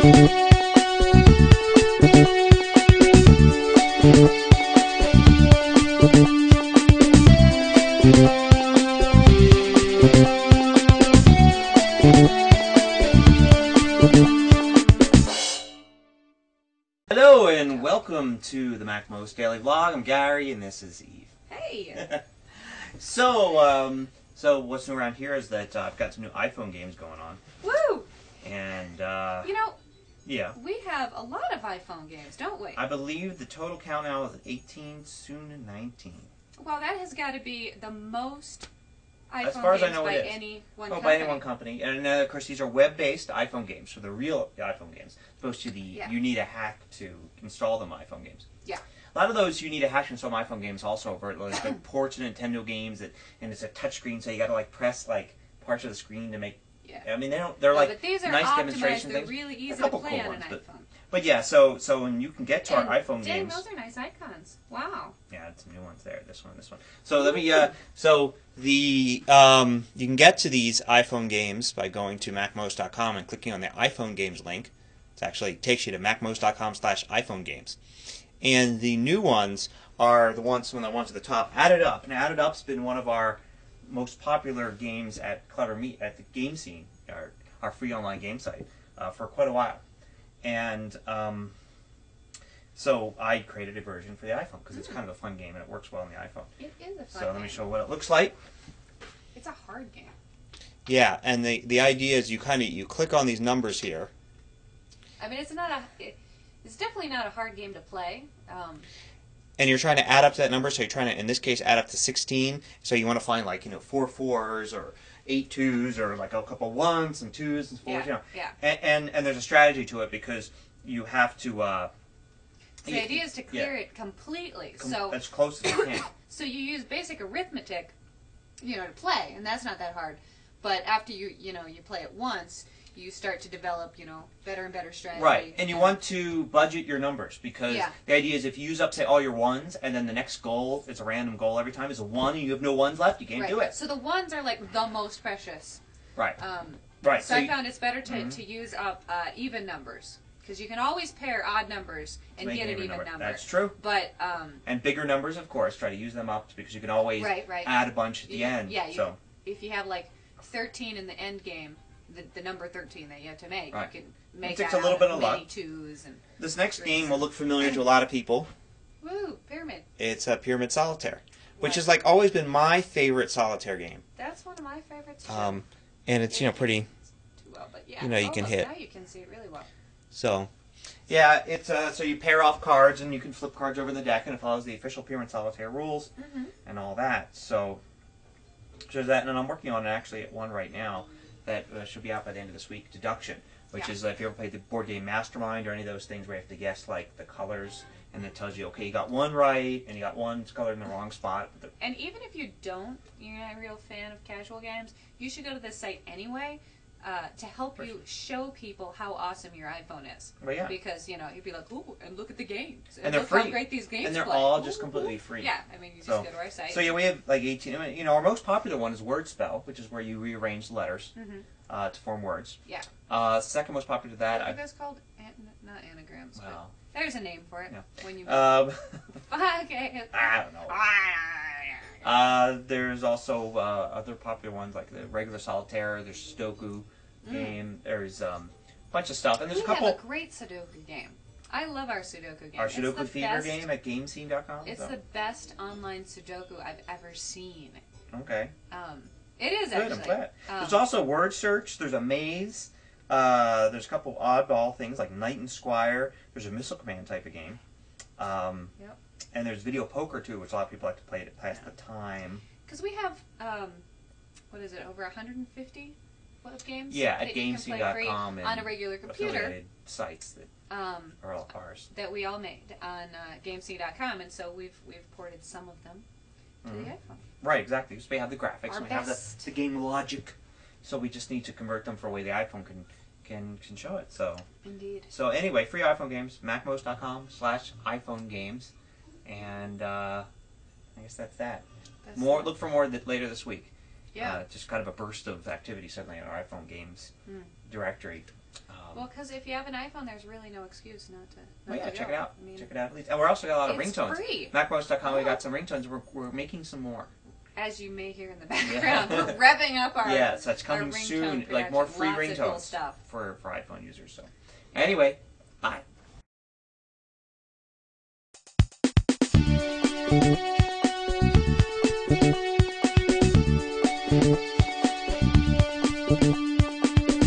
Hello and welcome to the MacMost Daily Vlog. I'm Gary and this is Eve. Hey! So what's new around here is that I've got some new iPhone games going on. Woo! And, you know, yeah. we have a lot of iPhone games, don't we? I believe the total count now is 18, soon to 19. Well, that has got to be the most iPhone As far as I games know, by it is. any one company. By any one company. And of course, these are web-based iPhone games, so the real iPhone games. As opposed to the you need a hack to install them iPhone games. Yeah. A lot of those you need a hack to install iPhone games also over like ports of Nintendo games, and it's a touchscreen, so you got to like press like parts of the screen to make. Yeah. I mean, they're like but these are nice optimized. demonstration They're things. really easy a couple to play cool on an ones, iPhone. But yeah, so when you can get to our iPhone dang, games. those are nice icons. Wow. Yeah, some new ones there. This one. So let me. You can get to these iPhone games by going to MacMost.com and clicking on the iPhone games link. It actually takes you to MacMost.com/iPhone games, and the new ones are the ones at the top. Added Up. Now, Added Up's been one of our most popular games at Clever Meat at the Game Scene, our free online game site, for quite a while, and. So I created a version for the iPhone because it's kind of a fun game and it works well on the iPhone. It is a fun So game. let me show what it looks like. It's a hard game. Yeah, and the idea is you click on these numbers here. I mean, it's definitely not a hard game to play. And you're trying to add up to that number, so you're trying to, in this case, add up to 16. So you want to find like 4 4s or 8 2s or like a couple 1s and 2s and 4s. Yeah. And there's a strategy to it because you have to. The idea is to clear it completely. So as close as you can. So you use basic arithmetic, to play, and that's not that hard. But after you play it once, you start to develop, better and better strategy. Right, and you want to budget your numbers because the idea is if you use up, say, all your 1s, and then the next goal, it's a random goal every time, is a 1, and you have no 1s left, you can't do it. So the 1s are like the most precious. Right. Right. So I found it's better to use up even numbers. Because you can always pair odd numbers and get an even number. That's true. But and bigger numbers, of course, try to use them up because you can always add a bunch at the end. Yeah. If you have like 13 in the end game, the number 13 that you have to make, you can make it takes a little bit of luck. 2s and this next game will look familiar to a lot of people. Woo! Pyramid. It's Pyramid Solitaire, which has like always been my favorite solitaire game. That's one of my favorites too. And it's pretty. Too well, but yeah. You can hit. Now you can see it really well. So, yeah, it's so you pair off cards and you can flip cards over the deck and it follows the official Pyramid Solitaire rules and all that. So, there's that, and I'm working on actually one right now that should be out by the end of this week. Deduction, which is if you ever played the board game Mastermind or any of those things where you have to guess like the colors and it tells you, okay, you got one right and you got one color in the wrong spot. And even if you're not a real fan of casual games, you should go to this site anyway. To help you show people how awesome your iPhone is. Well, yeah. Because, you'd be like, ooh, and look at the games. And they're look free. How great these games And they're play. all just completely free. Yeah, I mean, you just go to our site. So, yeah, we have like 18. Our most popular one is Wordspell, which is where you rearrange letters to form words. Yeah. Second most popular to that. What are those called? Not anagrams. Well, but there's a name for it. Yeah. When you okay. I don't know. There's also other popular ones like the regular Solitaire. There's Sudoku game. There's a bunch of stuff, and there's a couple. We have a great Sudoku game. I love our Sudoku game. Our Sudoku Fever game at GameScene.com. It's the best online Sudoku I've ever seen. Okay. It is good, actually. I'm glad. There's also word search. There's a maze. There's a couple oddball things like Knight and Squire. There's a Missile Command type of game. Yep. And there's video poker too, which a lot of people like to play to pass the time. Because we have, over 150 games? Yeah, at GameScene.com on a regular computer. Affiliated sites that are all ours. That we all made on GameScene.com, and so we've ported some of them to the iPhone. Right, exactly. So we have the graphics, Our and we have the game logic. So we just need to convert them for a way the iPhone can show it. So indeed. So anyway, free iPhone games, MacMost.com/iPhone games, and I guess that's that. Look for more later this week. Yeah. Just kind of a burst of activity suddenly in our iPhone games directory. Well, because if you have an iPhone, there's really no excuse not to. Well, yeah, to check go. it out. I mean, Check it out. And we're also got a lot of it's ringtones. free. MacMost.com, we got some ringtones. We're making some more. As you may hear in the background, we're revving up our Yeah, so it's coming our soon. ringtone Like more production. free Lots of cool ringtones stuff. for iPhone users. So, anyway, bye.